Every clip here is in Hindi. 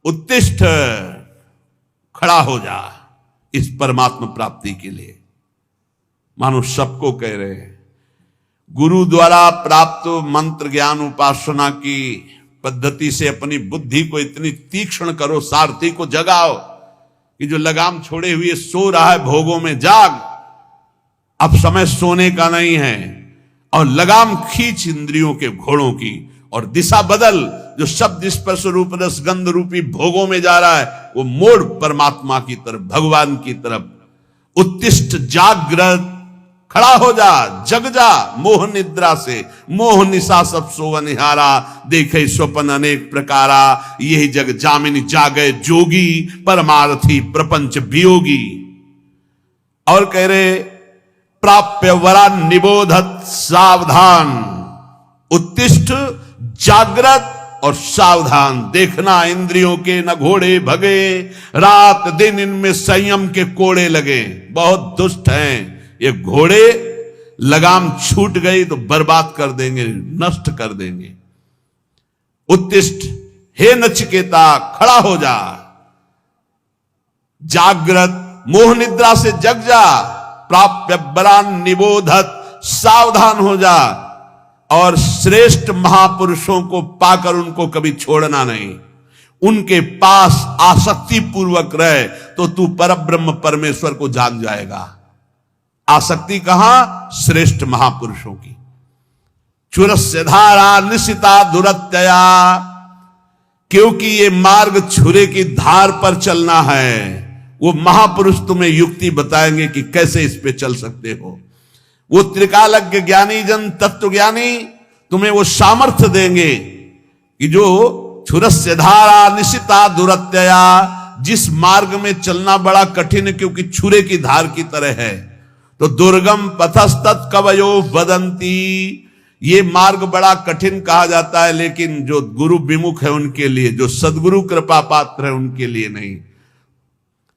उत्तिष्ठ, खड़ा हो जा इस परमात्मा प्राप्ति के लिए। मानो सबको कह रहे हैं, गुरु द्वारा प्राप्त मंत्र ज्ञान उपासना की पद्धति से अपनी बुद्धि को इतनी तीक्ष्ण करो, सारथी को जगाओ कि जो लगाम छोड़े हुए सो रहा है भोगों में, जाग, अब समय सोने का नहीं है, और लगाम खींच इंद्रियों के घोड़ों की, और दिशा बदल, जो शब्द स्पर्श रूप रस गंध रूपी भोगों में जा रहा है वो मोड़ परमात्मा की तरफ, भगवान की तरफ। उत्तिष्ठ, जागृत, खड़ा हो जा, जग जा मोह निद्रा से, मोह निशा सब सो निहारा, देखे स्वपन अनेक प्रकारा, यही जग जामिनी जागे जोगी, परमार्थी प्रपंच वियोगी। और कह रहे, प्राप्य वरा निबोधत सावधान, उत्तिष्ठ, जागृत और सावधान, देखना इंद्रियों के न घोड़े भगे, रात दिन इनमें संयम के कोड़े लगे। बहुत दुष्ट हैं ये घोड़े, लगाम छूट गई तो बर्बाद कर देंगे, नष्ट कर देंगे। उत्तिष्ठ, हे नचिकेता खड़ा हो जा, जागृत, मोह निद्रा से जग जा, प्राप्य बरान निबोधत, सावधान हो जा, और श्रेष्ठ महापुरुषों को पाकर उनको कभी छोड़ना नहीं, उनके पास आसक्ति पूर्वक रहे तो तू परब्रह्म परमेश्वर को जान जाएगा। आसक्ति कहां? श्रेष्ठ महापुरुषों की। चुरस्य धारा निशिता दुरत्यया, क्योंकि ये मार्ग छुरे की धार पर चलना है। वो महापुरुष तुम्हें युक्ति बताएंगे कि कैसे इस पे चल सकते हो। वो त्रिकालज्ञ ज्ञानी जन तत्व ज्ञानी तुम्हें वो सामर्थ्य देंगे कि जो छुरस्य धारा निशिता दुरत्यया, जिस मार्ग में चलना बड़ा कठिन है क्योंकि छुरे की धार की तरह है, तो दुर्गम पथस्तत् कवयो वदंती, ये मार्ग बड़ा कठिन कहा जाता है, लेकिन जो गुरु विमुख है उनके लिए, जो सदगुरु कृपा पात्र है उनके लिए नहीं।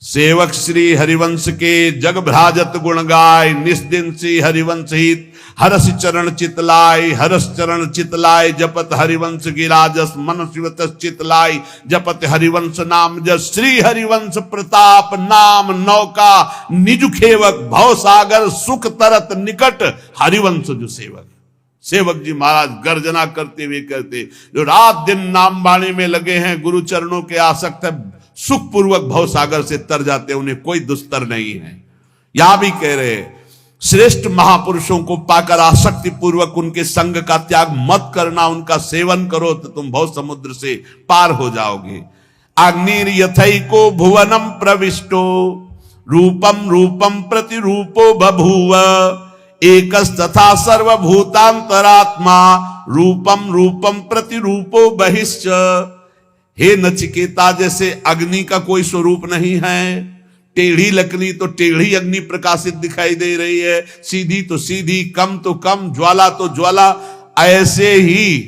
सेवक श्री हरिवंश के जग भ्राजत गुण गाय, निस्दिन श्री हरिवंश हित हरस चरण चितलाय, हरस चरण चितलाय, जपत हरिवंश गिराजस मन शिवत चितलाय, जपत हरिवंश नाम जस, श्री हरिवंश प्रताप नाम नौका, निज खेवक भव सागर, सुख तरत निकट हरिवंश जो सेवक। सेवक जी महाराज गर्जना करते हुए कहते, जो रात दिन नाम बाणी में लगे हैं, गुरु चरणों के आसक्त है, सुखपूर्वक भव सागर से तर जाते, उन्हें कोई दुस्तर नहीं है। यहां भी कह रहे, श्रेष्ठ महापुरुषों को पाकर आसक्ति पूर्वक उनके संग का त्याग मत करना, उनका सेवन करो तो तुम भव समुद्र से पार हो जाओगे। अग्निर यथैको भुवनम प्रविष्टो, रूपम रूपम प्रतिरूपो बभूव, एकस्तथा सर्वभूतांतरात्मा, रूपम रूपम प्रतिरूपो बहिश्च। हे नचिकेता, जैसे अग्नि का कोई स्वरूप नहीं है, टेढ़ी लकड़ी तो टेढ़ी अग्नि प्रकाशित दिखाई दे रही है, सीधी तो सीधी, कम तो कम, ज्वाला तो ज्वाला, ऐसे ही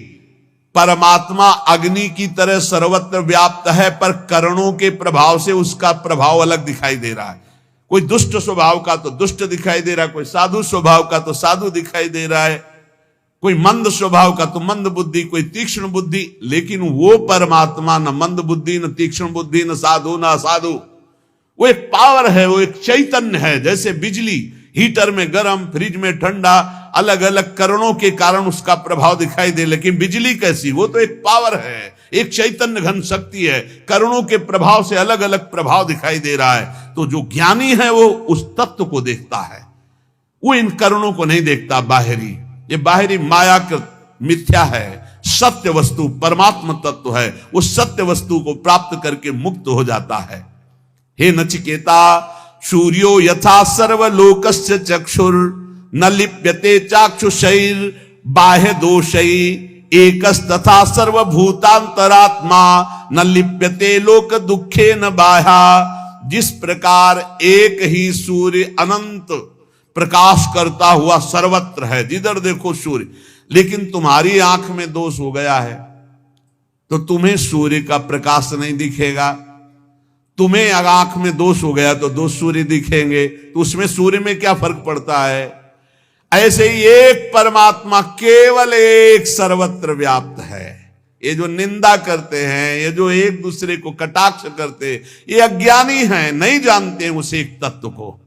परमात्मा अग्नि की तरह सर्वत्र व्याप्त है, पर करणों के प्रभाव से उसका प्रभाव अलग दिखाई दे रहा है। कोई दुष्ट स्वभाव का तो दुष्ट दिखाई दे रहा है, कोई साधु स्वभाव का तो साधु दिखाई दे रहा है, कोई मंद स्वभाव का तो मंद बुद्धि, कोई तीक्ष्ण बुद्धि, लेकिन वो परमात्मा न मंद बुद्धि, न तीक्ष्ण बुद्धि, न साधु न असाधु। वो एक पावर है, वो एक चैतन्य है। जैसे बिजली हीटर में गर्म, फ्रिज में ठंडा, अलग अलग करणों के कारण उसका प्रभाव दिखाई दे, लेकिन बिजली कैसी? वो तो एक पावर है, एक चैतन्य घन शक्ति है, करणों के प्रभाव से अलग अलग प्रभाव दिखाई दे रहा है। तो जो ज्ञानी है वो उस तत्व को देखता है, वो इन करणों को नहीं देखता बाहरी। ये बाहरी मायाकृत मिथ्या है, सत्य वस्तु परमात्मा तत्व है, उस सत्य वस्तु को प्राप्त करके मुक्त हो जाता है। हे नचिकेता, सूर्यो यथा सर्वलोकस्य चक्षुर, न लिप्यते चाक्षुषैर बाह्य दोषै, एकस्तथा सर्वभूतांतरात्मा, न लिप्यते लोक दुखे न बाह्या। जिस प्रकार एक ही सूर्य अनंत प्रकाश करता हुआ सर्वत्र है, जिधर देखो सूर्य, लेकिन तुम्हारी आंख में दोष हो गया है तो तुम्हें सूर्य का प्रकाश नहीं दिखेगा। तुम्हें अगर आंख में दोष हो गया तो दो सूर्य दिखेंगे, तो उसमें सूर्य में क्या फर्क पड़ता है? ऐसे ही एक परमात्मा केवल एक सर्वत्र व्याप्त है, ये जो निंदा करते हैं, ये जो एक दूसरे को कटाक्ष करते, ये अज्ञानी हैं, नहीं जानते हैं उस एक तत्व को।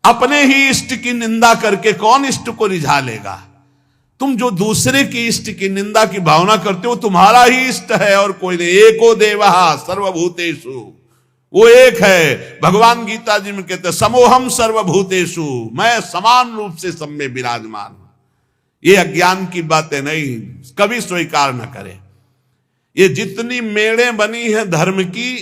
अपने ही इष्ट की निंदा करके कौन इष्ट को रिझा लेगा? तुम जो दूसरे की इष्ट की निंदा की भावना करते हो, तुम्हारा ही इष्ट है और कोई नहीं। एको देवः सर्वभूतेषु, वो एक है। भगवान गीता जी में कहते हैं समोहम सर्वभूतेषु, मैं समान रूप से सब में विराजमान हूं। ये अज्ञान की बातें नहीं, कभी स्वीकार न करें। ये जितनी मेड़ें बनी है धर्म की,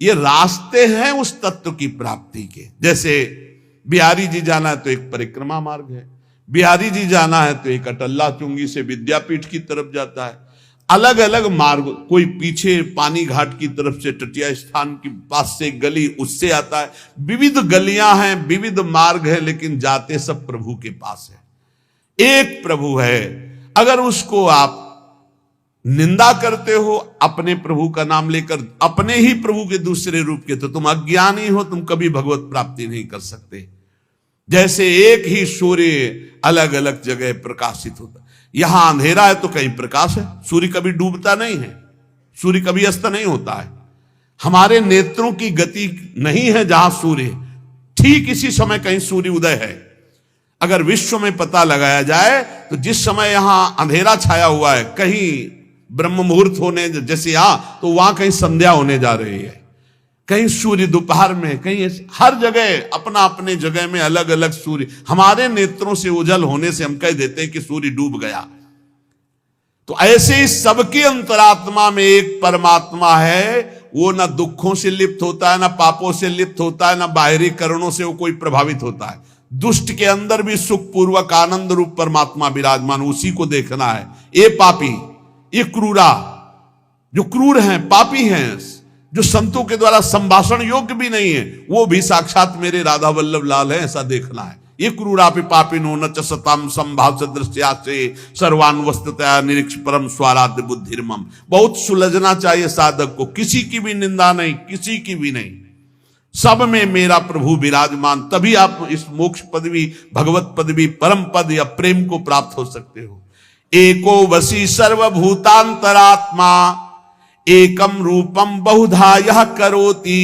ये रास्ते हैं उस तत्व की प्राप्ति के। जैसे बिहारी जी जाना है तो एक परिक्रमा मार्ग है, बिहारी जी जाना है तो एक अटल्ला चुंगी से विद्यापीठ की तरफ जाता है। अलग अलग मार्ग, कोई पीछे पानी घाट की तरफ से तटिया स्थान के पास से गली उससे आता है। विविध गलियां हैं, विविध मार्ग है, लेकिन जाते सब प्रभु के पास है। एक प्रभु है। अगर उसको आप निंदा करते हो अपने प्रभु का नाम लेकर, अपने ही प्रभु के दूसरे रूप के, तो तुम अज्ञानी हो, तुम कभी भगवत प्राप्ति नहीं कर सकते। जैसे एक ही सूर्य अलग अलग जगह प्रकाशित होता, यहां अंधेरा है तो कहीं प्रकाश है। सूर्य कभी डूबता नहीं है, सूर्य कभी अस्त नहीं होता है। हमारे नेत्रों की गति नहीं है जहां सूर्य, ठीक इसी समय कहीं सूर्य उदय है। अगर विश्व में पता लगाया जाए तो जिस समय यहां अंधेरा छाया हुआ है, कहीं ब्रह्म मुहूर्त होने जैसे यहां, तो वहां कहीं संध्या होने जा रही है, कहीं सूर्य दोपहर में, कहीं हर जगह अपना अपने जगह में अलग अलग सूर्य। हमारे नेत्रों से उजल होने से हम कह देते हैं कि सूर्य डूब गया। तो ऐसे ही सबकी अंतरात्मा में एक परमात्मा है। वो ना दुखों से लिप्त होता है, ना पापों से लिप्त होता है, ना बाहरी कारणों से वो कोई प्रभावित होता है। दुष्ट के अंदर भी सुखपूर्वक आनंद रूप परमात्मा विराजमान, उसी को देखना है। ये पापी, ये क्रूरा, जो क्रूर हैं, पापी हैं, जो संतों के द्वारा संभाषण योग्य भी नहीं है, वो भी साक्षात मेरे राधा वल्लभ लाल है, ऐसा देखना है। ये क्रूरापि पापिनो न च सताम संभाव दृष्टिया से सर्वान वस्तुतया निरीक्ष परम स्वाराध्य बुद्धिर्मम। बहुत सुलझना चाहिए साधक को, किसी की भी निंदा नहीं, किसी की भी नहीं, सब में मेरा प्रभु विराजमान। तभी आप इस मोक्ष पदवी, भगवत पदवी, परम पद या प्रेम को प्राप्त हो सकते हो। एको वसी सर्वभूतांतरात्मा एकम रूपम बहुधा यह करोति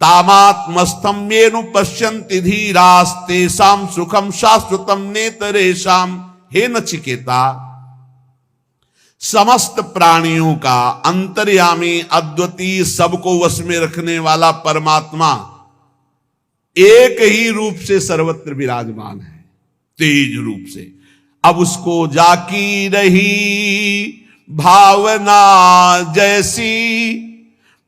तामात्मस्थम येनु पश्यन्ति धीरास्तेषां सुखम शाश्वतम नेतरेषाम। हे नचिकेता, समस्त प्राणियों का अंतर्यामी, अद्वितीय, सबको वश में रखने वाला परमात्मा एक ही रूप से सर्वत्र विराजमान है, तेज रूप से। अब उसको जाकी रही भावना जैसी,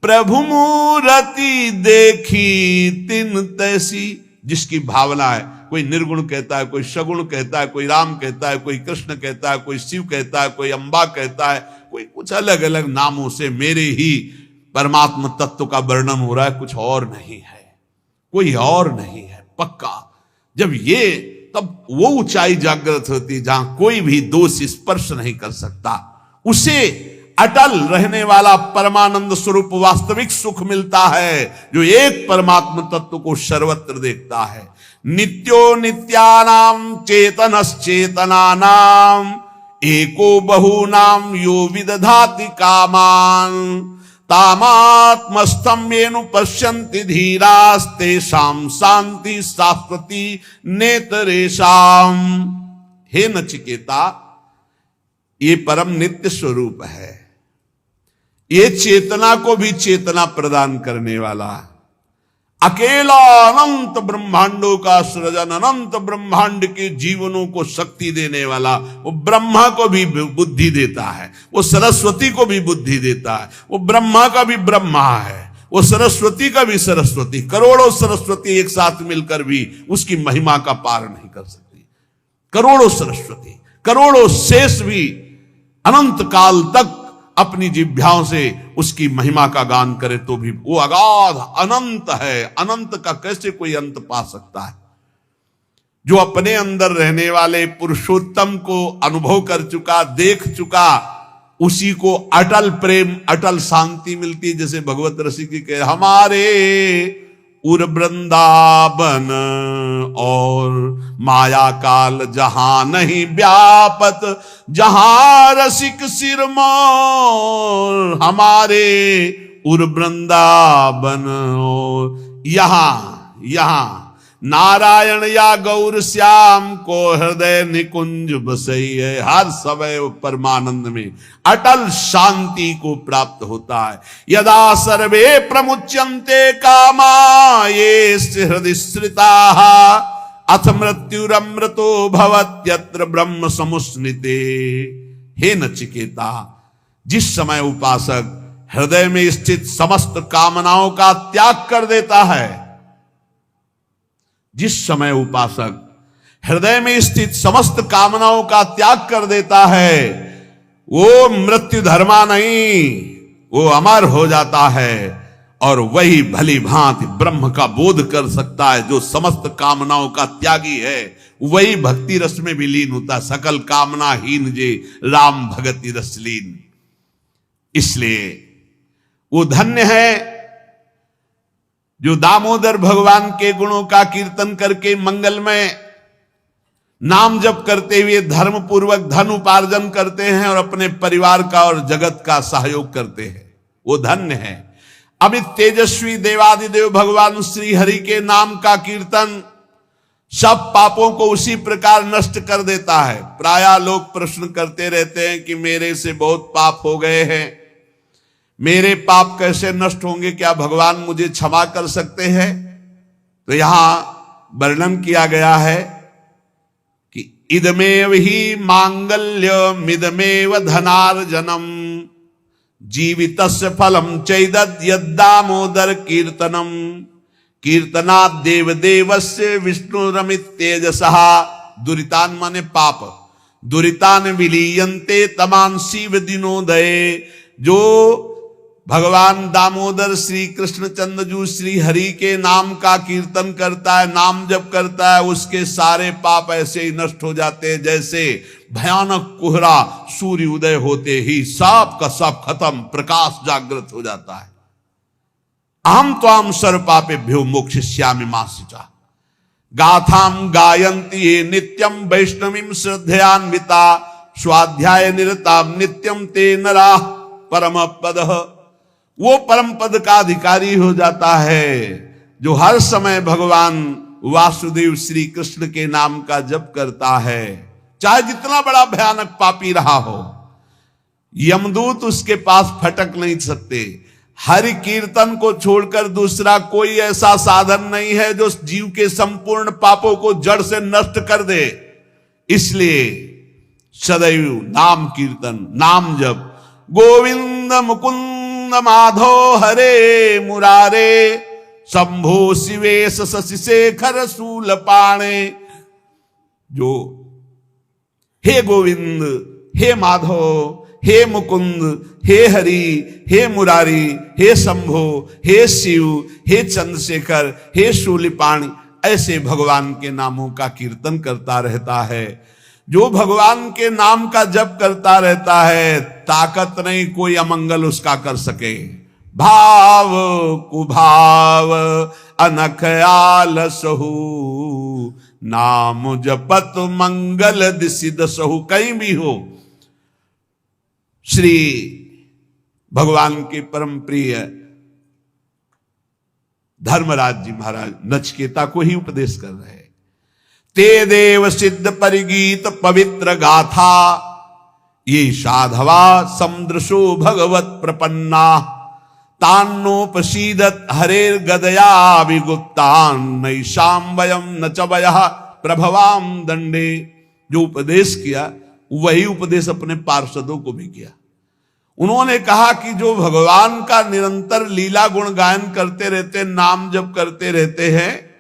प्रभु मूरति देखी तिन तैसी। जिसकी भावना है, कोई निर्गुण कहता है, कोई सगुण कहता है, कोई राम कहता है, कोई कृष्ण कहता है, कोई शिव कहता है, कोई अंबा कहता है, कोई कुछ अलग अलग नामों से मेरे ही परमात्मा तत्व का वर्णन हो रहा है, कुछ और नहीं है, कोई और नहीं है पक्का। जब ये, तब वो ऊंचाई जागृत होती जहां कोई भी दोष स्पर्श नहीं कर सकता। उसे अटल रहने वाला परमानंद स्वरूप वास्तविक सुख मिलता है, जो एक परमात्मा तत्व को सर्वत्र देखता है। नित्यो नित्यानाम चेतनश्चेतनानाम एको बहूनाम यो विदधाति कामान तामात्मस्थं येनु पश्यन्ति धीरास्तेषां शांति शाश्वती नेतरेषाम। हे नचिकेता, ये परम नित्य स्वरूप है, ये चेतना को भी चेतना प्रदान करने वाला, अकेला अनंत ब्रह्मांडों का सृजन, अनंत ब्रह्मांड के जीवनों को शक्ति देने वाला, वो ब्रह्मा को भी बुद्धि देता है, वो सरस्वती को भी बुद्धि देता है, वो ब्रह्मा का भी ब्रह्मा है, वो सरस्वती का भी सरस्वती। करोड़ों सरस्वती एक साथ मिलकर भी उसकी महिमा का पार नहीं कर सकती। करोड़ों सरस्वती, करोड़ों शेष भी अनंत काल तक अपनी जिह्वाओं से उसकी महिमा का गान करे तो भी वो अगाध अनंत है। अनंत का कैसे कोई अंत पा सकता है? जो अपने अंदर रहने वाले पुरुषोत्तम को अनुभव कर चुका, देख चुका, उसी को अटल प्रेम, अटल शांति मिलती। जैसे भगवत रसिक कह, हमारे उर वृंदावन, और माया काल जहां नहीं व्यापत, जहां रसिक सिरमौर हमारे उर वृंदावन। और यहां नारायण या गौर श्याम को हृदय निकुंज बसइए, हर समय परमानंद में अटल शांति को प्राप्त होता है। यदा सर्वे प्रमुच्यन्ते कामा ये हृदय श्रिताः, अथ मृत्युरमृतो भवत्यत्र ब्रह्म समुस्निते। हे नचिकेता, जिस समय उपासक हृदय में स्थित समस्त कामनाओं का त्याग कर देता है, जिस समय उपासक हृदय में स्थित समस्त कामनाओं का त्याग कर देता है, वो मृत्यु धर्मा नहीं, वो अमर हो जाता है और वही भली भांति ब्रह्म का बोध कर सकता है। जो समस्त कामनाओं का त्यागी है वही भक्ति रस में विलीन होता है। सकल कामना हीन जे राम भगति रस लीन। इसलिए वो धन्य है जो दामोदर भगवान के गुणों का कीर्तन करके मंगलमय नाम जप करते हुए धर्म पूर्वक धन उपार्जन करते हैं और अपने परिवार का और जगत का सहयोग करते हैं, वो धन्य है। अमित तेजस्वी देवादिदेव भगवान श्री हरि के नाम का कीर्तन सब पापों को उसी प्रकार नष्ट कर देता है। प्रायः लोग प्रश्न करते रहते हैं कि मेरे से बहुत पाप हो गए हैं, मेरे पाप कैसे नष्ट होंगे, क्या भगवान मुझे क्षमा कर सकते हैं? तो यहां वर्णन किया गया है कि इदमेव ही मांगल्यमिदमेव धनार्जनम, जीवितस्य फलम चैदद यद्दामोदर कीर्तनम, कीर्तनात् देवदेवस्य विष्णुरमित तेजसः। दुरितान माने पाप, दुरितान विलीयन्ते तमान शिव दिनोदये। जो भगवान दामोदर श्री कृष्ण चंद्रजू श्री हरि के नाम का कीर्तन करता है, नाम जप करता है, उसके सारे पाप ऐसे ही नष्ट हो जाते हैं जैसे भयानक कोहरा सूर्य उदय होते ही सब का सब खत्म, प्रकाश जागृत हो जाता है। अहम त्वाम सर्व पापेभ्यो मोक्षयिष्यामि मा शुचा, गाथाम गायन्ति ये नित्यम वैष्णवीं श्रद्धयान्विता, स्वाध्याय निरताम नित्यम ते नरा परम पदः। वो परम पद का अधिकारी हो जाता है जो हर समय भगवान वासुदेव श्री कृष्ण के नाम का जप करता है, चाहे जितना बड़ा भयानक पापी रहा हो, यमदूत उसके पास फटक नहीं सकते। हरि कीर्तन को छोड़कर दूसरा कोई ऐसा साधन नहीं है जो जीव के संपूर्ण पापों को जड़ से नष्ट कर दे। इसलिए सदैव नाम कीर्तन, नाम जप, गोविंद मुकुंद माधो हरे मुरारे, शंभो शिवेश शशि शेखर शूल पाणे। जो हे गोविंद, हे माधो, हे मुकुंद, हे हरि, हे मुरारी, हे शंभो, हे शिव, हे चंद्रशेखर, हे शूलिपाणी, ऐसे भगवान के नामों का कीर्तन करता रहता है। जो भगवान के नाम का जप करता रहता है, ताकत नहीं कोई अमंगल उसका कर सके। भाव कुभाव अनख आलसहु, नाम जपत मंगल दिसि दसहु। कहीं भी हो, श्री भगवान के परम प्रिय धर्मराज जी महाराज नचिकेता को ही उपदेश कर रहे हैं। ते देव सिद्ध परिगीत पवित्र गाथा, ये साधवा समदृशो भगवत प्रपन्ना, तान्नोपसीदत हरेर गदया विगुप्तान, नैषाम वयम न च वयः प्रभवाम दंडे। जो उपदेश किया वही उपदेश अपने पार्षदों को भी किया। उन्होंने कहा कि जो भगवान का निरंतर लीला गुण गायन करते रहते, नाम जप करते रहते हैं,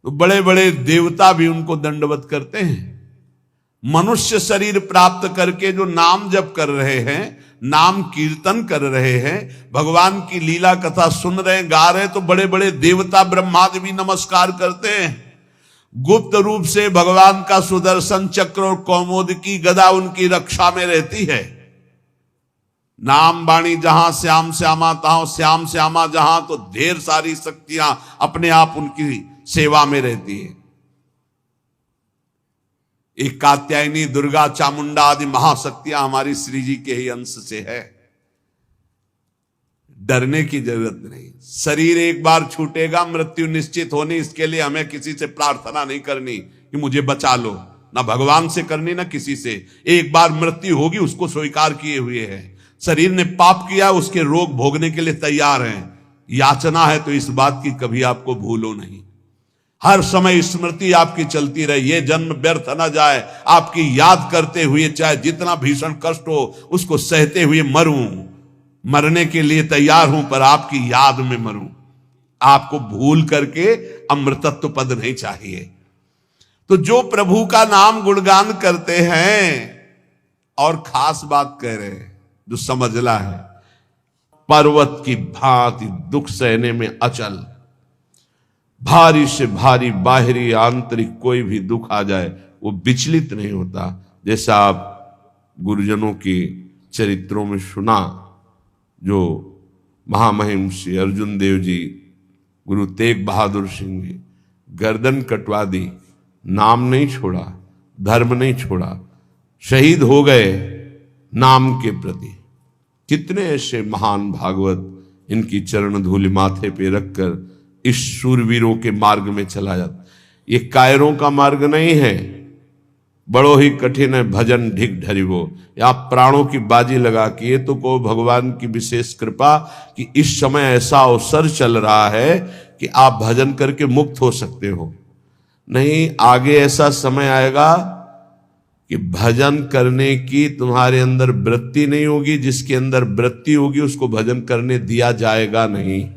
तो बड़े बड़े देवता भी उनको दंडवत करते हैं। मनुष्य शरीर प्राप्त करके जो नाम जप कर रहे हैं, नाम कीर्तन कर रहे हैं, भगवान की लीला कथा सुन रहे हैं, गा रहे हैं, तो बड़े बड़े देवता ब्रह्मादि भी नमस्कार करते हैं। गुप्त रूप से भगवान का सुदर्शन चक्र और कौमोद की गदा उनकी रक्षा में रहती है। नाम वाणी जहां श्याम श्यामा तहां श्याम श्यामा जहां, तो ढेर सारी शक्तियां अपने आप उनकी सेवा में रहती है। एक कात्यायनी, दुर्गा, चामुंडा आदि महाशक्तियां हमारी श्री जी के ही अंश से है। डरने की जरूरत नहीं। शरीर एक बार छूटेगा, मृत्यु निश्चित होनी, इसके लिए हमें किसी से प्रार्थना नहीं करनी कि मुझे बचा लो, ना भगवान से करनी ना किसी से। एक बार मृत्यु होगी, उसको स्वीकार किए हुए है। शरीर ने पाप किया, उसके रोग भोगने के लिए तैयार है। याचना है तो इस बात की कभी आपको भूलो नहीं। हर समय स्मृति आपकी चलती रहे, ये जन्म व्यर्थ न जाए, आपकी याद करते हुए, चाहे जितना भीषण कष्ट हो उसको सहते हुए मरूं। मरने के लिए तैयार हूं, पर आपकी याद में मरूं। आपको भूल करके अमृतत्व पद नहीं चाहिए। तो जो प्रभु का नाम गुणगान करते हैं, और खास बात कह रहे हैं जो समझला है, पर्वत की भांति दुख सहने में अचल, भारी से भारी बाहरी आंतरिक कोई भी दुख आ जाए वो विचलित नहीं होता। जैसा आप गुरुजनों के चरित्रों में सुना, जो महामहिम श्री अर्जुन देव जी, गुरु तेग बहादुर सिंह जी, गर्दन कटवा दी, नाम नहीं छोड़ा, धर्म नहीं छोड़ा, शहीद हो गए नाम के प्रति। कितने ऐसे महान भागवत इनकी चरण धूलि माथे पे रखकर इस शूरवीरों के मार्ग में चला जाता। ये कायरों का मार्ग नहीं है, बड़ो ही कठिन है भजन ढिक ढरिवो। आप प्राणों की बाजी लगा के ये तो को भगवान की विशेष कृपा कि इस समय ऐसा अवसर चल रहा है कि आप भजन करके मुक्त हो सकते हो। नहीं, आगे ऐसा समय आएगा कि भजन करने की तुम्हारे अंदर वृत्ति नहीं होगी। जिसके अंदर वृत्ति होगी उसको भजन करने दिया जाएगा नहीं।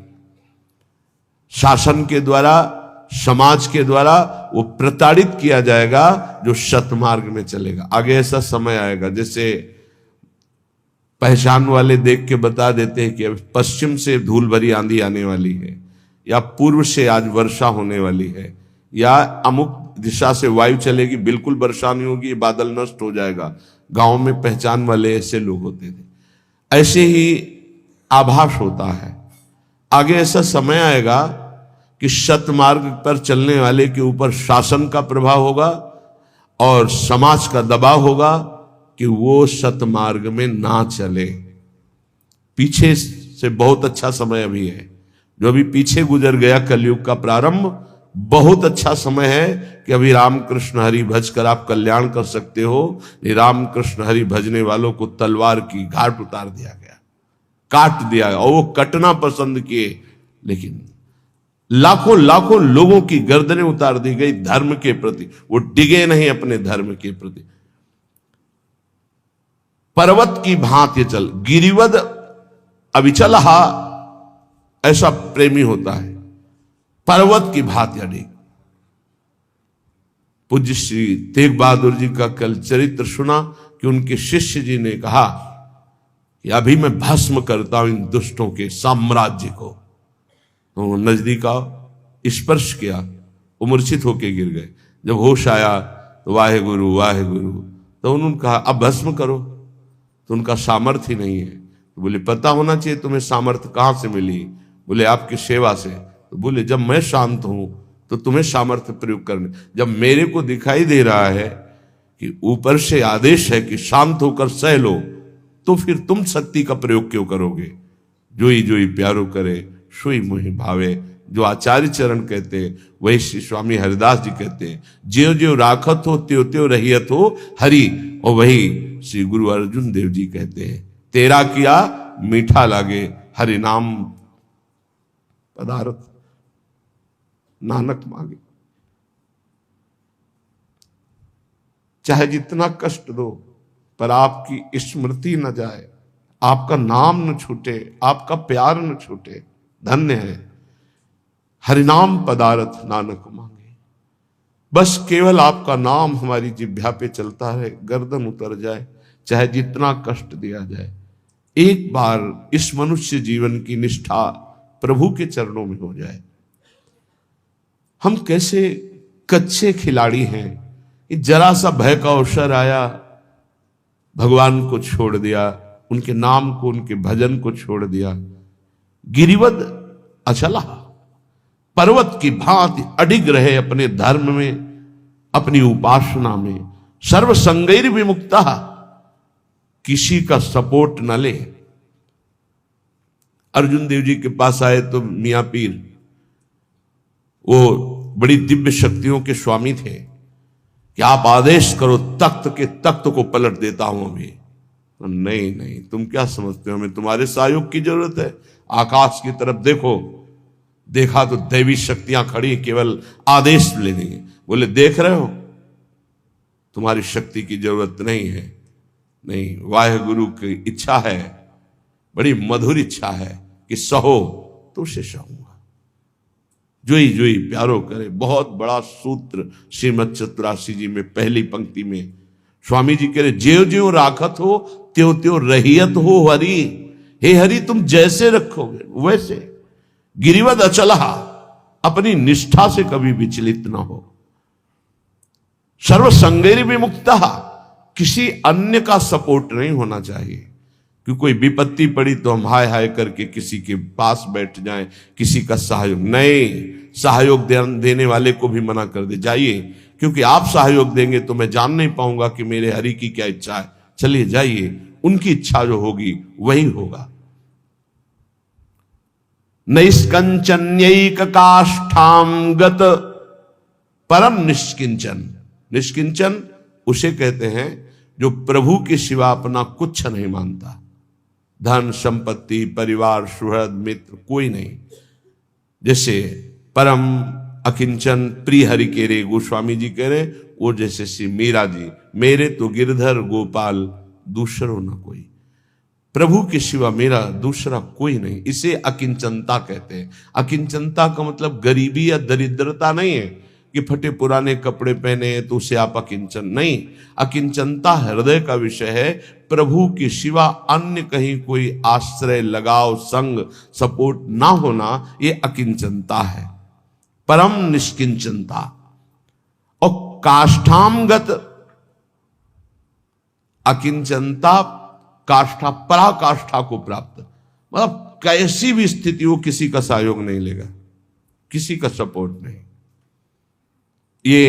शासन के द्वारा, समाज के द्वारा वो प्रताड़ित किया जाएगा जो सतमार्ग में चलेगा। आगे ऐसा समय आएगा, जैसे पहचान वाले देख के बता देते हैं कि अब पश्चिम से धूल भरी आंधी आने वाली है, या पूर्व से आज वर्षा होने वाली है, या अमुक दिशा से वायु चलेगी, बिल्कुल वर्षा नहीं होगी, बादल नष्ट हो जाएगा। गांव में पहचान वाले ऐसे लोग होते थे। ऐसे ही आभास होता है। आगे ऐसा समय आएगा कि सतमार्ग पर चलने वाले के ऊपर शासन का प्रभाव होगा और समाज का दबाव होगा कि वो सतमार्ग में ना चले। पीछे से बहुत अच्छा समय अभी है, जो अभी पीछे गुजर गया कलयुग का प्रारंभ, बहुत अच्छा समय है कि अभी रामकृष्ण हरि भज कर आप कल्याण कर सकते हो। रामकृष्ण हरि भजने वालों को तलवार की घाट उतार दिया गया, काट दिया गया, और वो कटना पसंद किए, लेकिन लाखों लाखों लोगों की गर्दनें उतार दी गई धर्म के प्रति। वो डिगे नहीं अपने धर्म के प्रति। पर्वत की भांति चल, गिरिवद अविचलहा, ऐसा प्रेमी होता है। पर्वत की भांति अडिग। पूज्य श्री तेग बहादुर जी का कल चरित्र सुना कि उनके शिष्य जी ने कहा कि अभी मैं भस्म करता हूं इन दुष्टों के साम्राज्य को। तो नजदीक आओ, स्पर्श किया, वो मूर्छित होके गिर गए। जब होश आया तो वाहे गुरु वाहे गुरु, तो उन्होंने कहा अब भस्म करो। तो उनका सामर्थ्य ही नहीं है। तो बोले पता होना चाहिए तुम्हें सामर्थ्य कहां से मिली। बोले आपकी सेवा से। तो बोले जब मैं शांत हूं तो तुम्हें सामर्थ्य प्रयोग करने, जब मेरे को दिखाई दे रहा है कि ऊपर से आदेश है कि शांत होकर सह लो, तो फिर तुम शक्ति का प्रयोग क्यों करोगे। जोई जोई प्यारो करे सोई मोहि भावे, जो आचार्य चरण कहते हैं वही श्री स्वामी हरिदास जी कहते हैं। ज्यो ज्यो राखत हो त्यों त्यों रहियत हो हरि, और वही श्री गुरु अर्जुन देव जी कहते हैं तेरा किया मीठा लागे हरि नाम पदार्थ नानक मांगे। चाहे जितना कष्ट दो, पर आपकी स्मृति न जाए, आपका नाम न छूटे, आपका प्यार न छूटे। धन्य है हरिनाम पदार्थ नानक मांगे। बस केवल आपका नाम हमारी जिह्वा पे चलता रहे, गर्दन उतर जाए, चाहे जितना कष्ट दिया जाए। एक बार इस मनुष्य जीवन की निष्ठा प्रभु के चरणों में हो जाए। हम कैसे कच्चे खिलाड़ी हैं, जरा सा भय का अवसर आया, भगवान को छोड़ दिया, उनके नाम को, उनके भजन को छोड़ दिया। गिरिवद अचला, पर्वत की भांति अडिग रहे अपने धर्म में, अपनी उपासना में। सर्व संगैर विमुक्ता, किसी का सपोर्ट न ले। अर्जुन देव जी के पास आए तो मियां पीर, वो बड़ी दिव्य शक्तियों के स्वामी थे, कि आप आदेश करो, तख्त के तख्त को पलट देता हूं अभी। नहीं नहीं, तुम क्या समझते हो, हमें तुम्हारे सहयोग की जरूरत है। आकाश की तरफ देखो, देखा तो दैवी शक्तियां खड़ी, केवल आदेश ले देंगे। बोले देख रहे हो, तुम्हारी शक्ति की जरूरत नहीं है। नहीं, वाहेगुरु की इच्छा है, बड़ी मधुर इच्छा है कि सहो तो उसे सहूंगा। जोई जोई प्यारो करे, बहुत बड़ा सूत्र श्रीमद चतुरासी जी में पहली पंक्ति में स्वामी जी कह रहे, ज्यो ज्यो राखत हो त्यों त्यों रहियत हो हरि। हे हरि, तुम जैसे रखोगे वैसे। गिरिवद अचला, अपनी निष्ठा से कभी विचलित ना हो। सर्व संगैर विमुक्ता, किसी अन्य का सपोर्ट नहीं होना चाहिए। कि कोई विपत्ति पड़ी तो हम हाय हाय करके किसी के पास बैठ जाएं, किसी का सहयोग नहीं। सहयोग देने वाले को भी मना कर दे, जाइए, क्योंकि आप सहयोग देंगे तो मैं जान नहीं पाऊंगा कि मेरे हरि की क्या इच्छा है। चलिए जाइए, उनकी इच्छा जो होगी वही होगा। नैष्कंचन्यैक काष्ठाम गत परम निष्किंचन। निष्किंचन उसे कहते हैं जो प्रभु के सिवा अपना कुछ नहीं मानता। धन संपत्ति, परिवार, सुहृद, मित्र कोई नहीं। जैसे परम अकिंचन प्रिय हरि के रे गोस्वामी जी कह रहे, वो जैसे श्री मीरा जी, मेरे तो गिरधर गोपाल दूसरो न कोई। प्रभु के सिवा मेरा दूसरा कोई नहीं। इसे अकिंचनता कहते हैं। अकिंचनता का मतलब गरीबी या दरिद्रता नहीं है कि फटे पुराने कपड़े पहने तो उसे आप अकिंचन नहीं। अकिंचनता हृदय का विषय है। प्रभु के सिवा अन्य कहीं कोई आश्रय, लगाव, संग, सपोर्ट ना होना, ये अकिंचनता है। परम निष्किंचनता। और काष्ठामगत अकिंचनता, काष्ठा, पराकाष्ठा को प्राप्त, मतलब कैसी भी स्थिति हो किसी का सहयोग नहीं लेगा, किसी का सपोर्ट नहीं। ये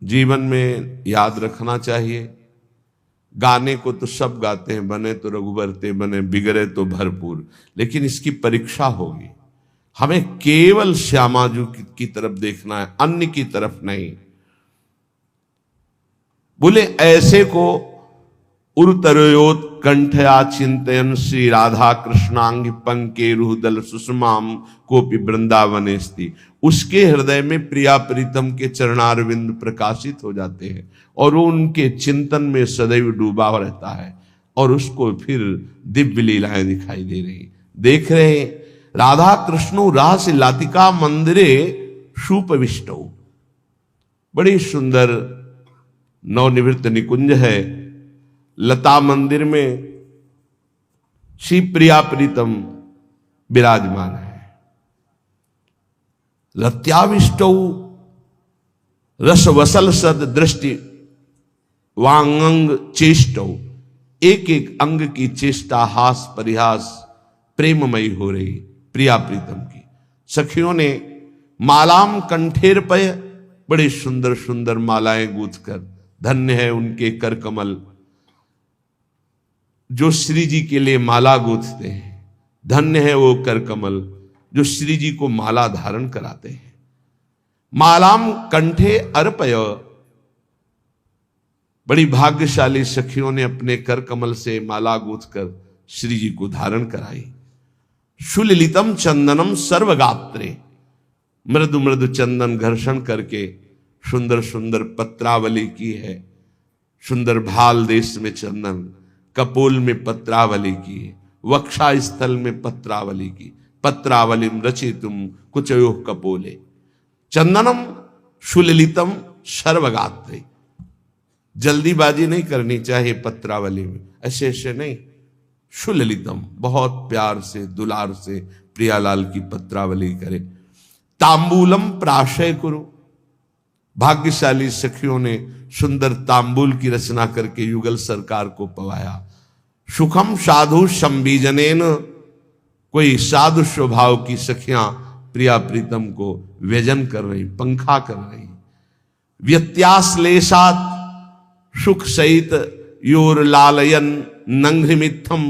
जीवन में याद रखना चाहिए। गाने को तो सब गाते हैं, बने तो रघुबर ते बने, बिगड़े तो भरपूर, लेकिन इसकी परीक्षा होगी। हमें केवल श्यामाजू की तरफ देखना है, अन्य की तरफ नहीं। बोले ऐसे को उरुतरयोत कंठया चिंतयन श्री राधा कृष्णांग पंके रुहदल सुषमाम कोपि वृंदावन स्थिति। उसके हृदय में प्रिया प्रीतम के चरणारविंद प्रकाशित हो जाते हैं और वो उनके चिंतन में सदैव डूबा रहता है और उसको फिर दिव्य लीलाएं दिखाई दे रही। देख रहे राधा कृष्णो रास लातिका मंदिरे सुपविष्टौ। बड़ी सुंदर नवनिवृत्त निकुंज है। लता मंदिर में श्री प्रिया प्रीतम विराजमान है। लत्याविष्टौ रसवसल सद दृष्टि वांगंग चेष्टौ। एक एक अंग की चेष्टा, हास परिहास प्रेममयी हो रही प्रिया प्रीतम की। सखियों ने मालाम कंठेर पे, बड़े सुंदर सुंदर मालाएं गूंथ कर, धन्य है उनके कर कमल जो श्री जी के लिए माला गूंथते हैं। धन्य है वो कर कमल जो श्री जी को माला धारण कराते हैं। मालाम कंठे अर्पय, बड़ी भाग्यशाली सखियों ने अपने कर कमल से माला गूंथकर श्री जी को धारण कराई। सुललितम चंदनम सर्वगात्रे, मृदु मृदु चंदन घर्षण करके सुंदर सुंदर पत्रावली की है। सुंदर भाल देश में चंदन, कपोल में पत्रावली की, वक्षा स्थल में पत्रावली की। पत्रावलिम रचितुम कुचयो कपोले। चंदनम सुललितम सर्वगात्रे। जल्दीबाजी नहीं करनी चाहिए पत्रावली में, ऐसे ऐसे नहीं। सुललितम, बहुत प्यार से दुलार से प्रियालाल की पत्रावली करे। तांबूलम प्राशय कुरु, भाग्यशाली सखियों ने सुंदर तांबूल की रचना करके युगल सरकार को पवाया। सुखम साधु संबीजनेन, कोई साधु स्वभाव की सखियां प्रिया प्रीतम को व्यजन कर रही, पंखा कर रही। व्यत्याश्लेषात सुख सहित योर लालयन नंघ्रिमित्थम,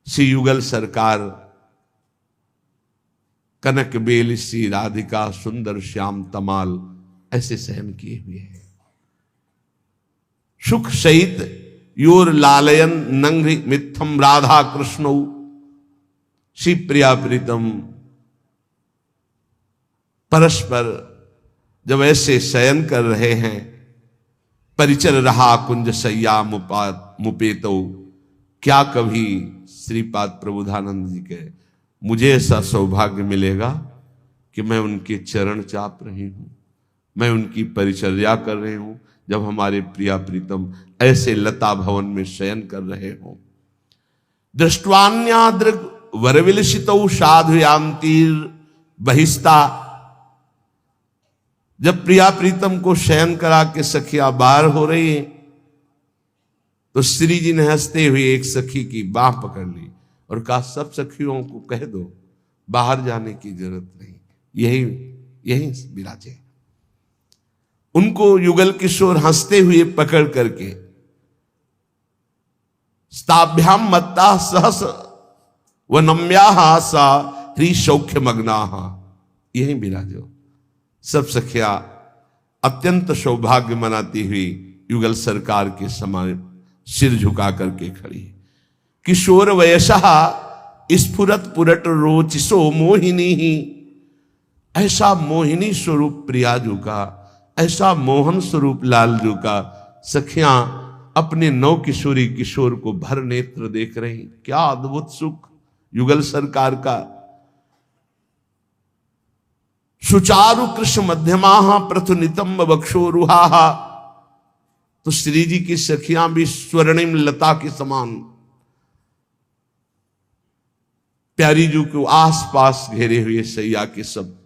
श्री युगल सरकार कनक बेल सी राधिका सुंदर श्याम तमाल ऐसे सहन किए हुए हैं। सुख सहित योर लालयन नंघ्रि मित्थम राधा कृष्ण, श्री प्रिया प्रीतम परस्पर जब ऐसे शयन कर रहे हैं, परिचर रहा कुंज सैया मुपेतो, क्या कभी श्रीपाद प्रबोधानंद जी के मुझे ऐसा सौभाग्य मिलेगा कि मैं उनके चरण चाप रही हूं, मैं उनकी परिचर्या कर रही हूं, जब हमारे प्रिया प्रीतम ऐसे लता भवन में शयन कर रहे हो। दृष्टवान्यादृग वरविलसितौ साधुयांतीर बहिस्ता, जब प्रिया प्रीतम को शयन करा के सखियां बाहर हो रही है, तो श्री जी ने हंसते हुए एक सखी की बाह पकड़ ली और कहा, सब सखियों को कह दो बाहर जाने की जरूरत नहीं, यही विराजे। उनको युगल किशोर हंसते हुए पकड़ करके स्ताभ्याम मत्ता सहस व नम्याह सा ह्री सौख्य मग्नाह, यही विराजो। सब सखिया अत्यंत सौभाग्य मनाती हुई युगल सरकार के समान सिर झुका करके खड़ी। किशोर वयसहा स्फुरत पुरट रोचिसो मोहिनी ही, ऐसा मोहिनी स्वरूप प्रियाजू का, ऐसा मोहन स्वरूप लालजू का सखियां अपने नौ किशोरी किशोर को भर नेत्र देख रही। क्या अद्भुत सुख युगल सरकार का। सुचारु कृष्ण मध्यमा प्रथुनितम बक्षोरुहा, तो श्री जी की सखियां भी स्वर्णिम लता के समान प्यारी जू को आसपास घेरे हुए सैया के सब।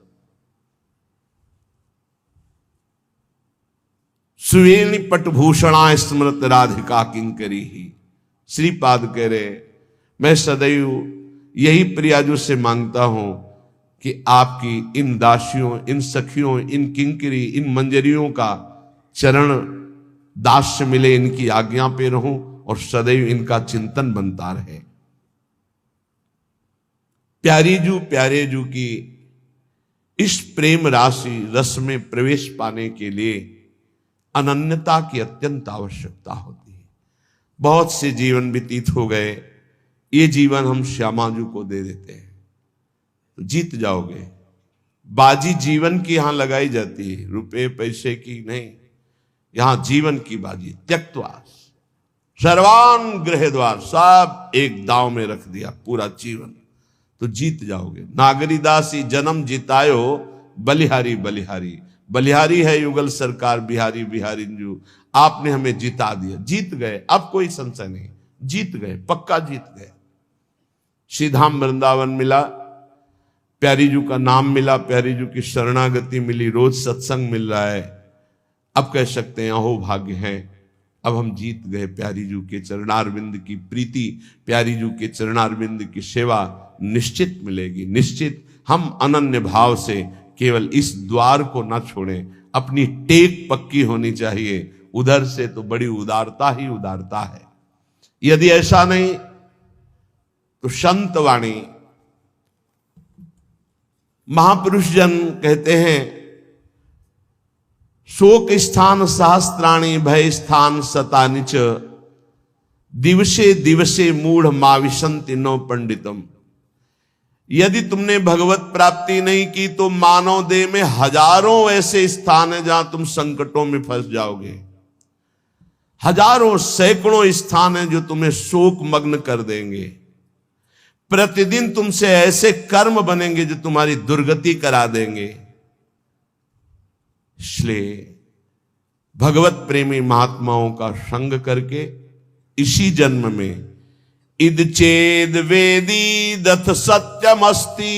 सुवेणी पटभूषणा स्मृत राधिका किंकरी ही, श्रीपाद कह रहे मैं सदैव यही प्रियाजू से मांगता हूं कि आपकी इन दासियों, इन सखियों, इन किंकरी, इन मंजरियों का चरण दास्य मिले, इनकी आज्ञा पे रहूं और सदैव इनका चिंतन बनता रहे। प्यारे जू की इस प्रेम राशि रस में प्रवेश पाने के लिए अनन्यता की अत्यंत आवश्यकता होती है। बहुत से जीवन व्यतीत हो गए, ये जीवन हम श्यामाजू को दे देते हैं तो जीत जाओगे। बाजी जीवन की यहां लगाई जाती है, रुपए पैसे की नहीं, यहां जीवन की बाजी। त्यक्त्वा सर्वान गृह द्वार, सब एक दांव में रख दिया पूरा जीवन, तो जीत जाओगे। नागरीदासी जन्म जितायो बलिहारी बलिहारी, बलिहारी है युगल सरकार, बिहारी बिहारी जू, आपने हमें जिता दिया, जीत गए, अब कोई संशय नहीं, जीत गए, पक्का जीत गए। श्रीधाम वृंदावन मिला, प्यारी जू का नाम मिला, प्यारी जू की शरणागति मिली, रोज सत्संग मिल रहा है, अब कह सकते हैं अहो भाग्य है, अब हम जीत गए। प्यारी जू के चरणारविंद की प्रीति, प्यारी जू के चरणारविंद की सेवा निश्चित मिलेगी, निश्चित। हम अनन्य भाव से केवल इस द्वार को ना छोड़ें, अपनी टेक पक्की होनी चाहिए, उधर से तो बड़ी उदारता ही उदारता है। यदि ऐसा नहीं तो संत वाणी महापुरुष जन कहते हैं, शोक स्थान सहस्त्राणी भय स्थान शतानिच, दिवसे दिवसे मूढ़ माविशंति नो पंडितम। यदि तुमने भगवत प्राप्ति नहीं की तो मानव देह में हजारों ऐसे स्थान है जहां तुम संकटों में फंस जाओगे। हजारों सैकड़ों स्थान है जो तुम्हें शोक मग्न कर देंगे। प्रतिदिन तुमसे ऐसे कर्म बनेंगे जो तुम्हारी दुर्गति करा देंगे। इसलिए भगवत प्रेमी महात्माओं का संग करके इसी जन्म में इद चेद वेदी दथ सत्यमस्ति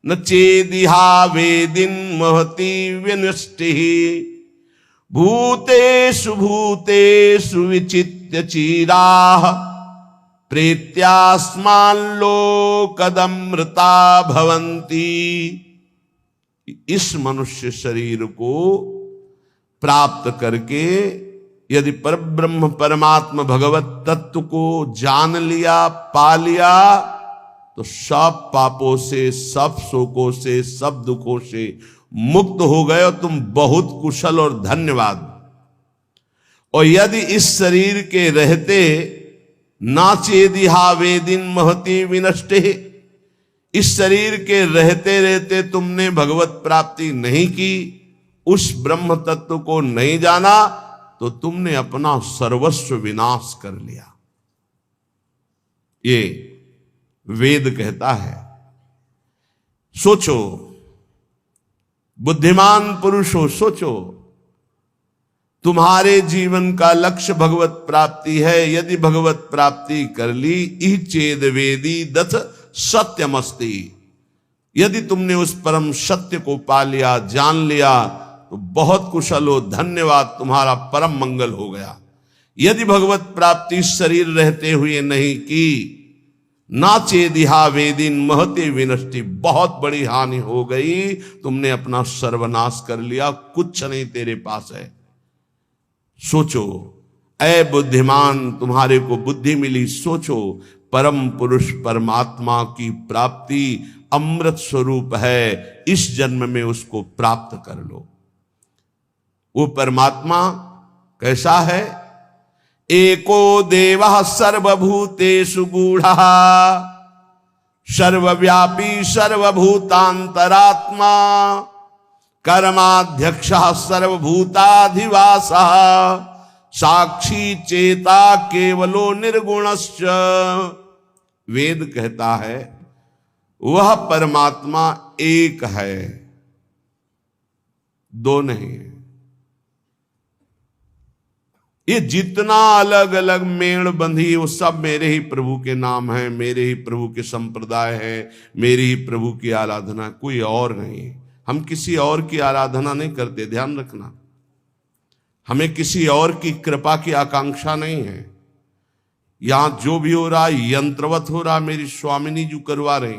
न चेदिहा वेदिन महति विनष्टि भूतेषु भूतेषु विचित्य चीराः प्रेत्यास्माल्लोकदमृता भवन्ति। इस मनुष्य शरीर को प्राप्त करके यदि परब्रह्म परमात्मा भगवत तत्व को जान लिया, पा लिया, तो सब पापों से, सब शोकों से, सब दुखों से मुक्त हो गए और तुम बहुत कुशल और धन्यवाद। और यदि इस शरीर के रहते नाचेदिहा वेदिन महति विनष्टे, इस शरीर के रहते रहते तुमने भगवत प्राप्ति नहीं की, उस ब्रह्म तत्व को नहीं जाना, तो तुमने अपना सर्वस्व विनाश कर लिया। ये वेद कहता है। सोचो बुद्धिमान पुरुषों, सोचो तुम्हारे जीवन का लक्ष्य भगवत प्राप्ति है। यदि भगवत प्राप्ति कर ली, ई चेद वेदी दथ सत्यमस्ति, यदि तुमने उस परम सत्य को पा लिया, जान लिया, तो बहुत कुशल हो, धन्यवाद, तुम्हारा परम मंगल हो गया। यदि भगवत प्राप्ति शरीर रहते हुए नहीं की, नाचेदिहा वेदिन महते विनष्टि, बहुत बड़ी हानि हो गई, तुमने अपना सर्वनाश कर लिया, कुछ नहीं तेरे पास है। सोचो ऐ बुद्धिमान, तुम्हारे को बुद्धि मिली, सोचो परम पुरुष परमात्मा की प्राप्ति अमृत स्वरूप है, इस जन्म में उसको प्राप्त कर लो। वो परमात्मा कैसा है? एको देवः सर्वभूतेषु गूढ़ः सर्वव्यापी सर्वभूतांतरात्मा कर्माध्यक्षः सर्वभूताधिवासः साक्षी चेता केवलो निर्गुणश्च। वेद कहता है वह परमात्मा एक है, दो नहीं। ये जितना अलग अलग मेड़ बंधी, वो सब मेरे ही प्रभु के नाम है, मेरे ही प्रभु के संप्रदाय है, मेरी ही प्रभु की आराधना, कोई और नहीं। हम किसी और की आराधना नहीं करते, ध्यान रखना। हमें किसी और की कृपा की आकांक्षा नहीं है। यहां जो भी हो रहा यंत्रवत हो रहा, मेरी स्वामिनी जी करवा रही।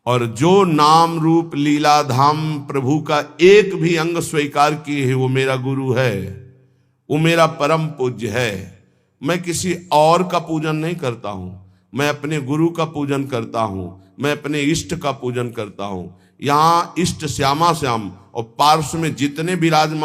और जो नाम रूप लीला धाम प्रभु का एक भी अंग स्वीकार किए है, वो मेरा गुरु है, वो मेरा परम पूज्य है। मैं किसी और का पूजन नहीं करता हूं, मैं अपने गुरु का पूजन करता हूं, मैं अपने इष्ट का पूजन करता हूं। यहां इष्ट श्यामा श्याम और पार्श्व में जितने विराजमान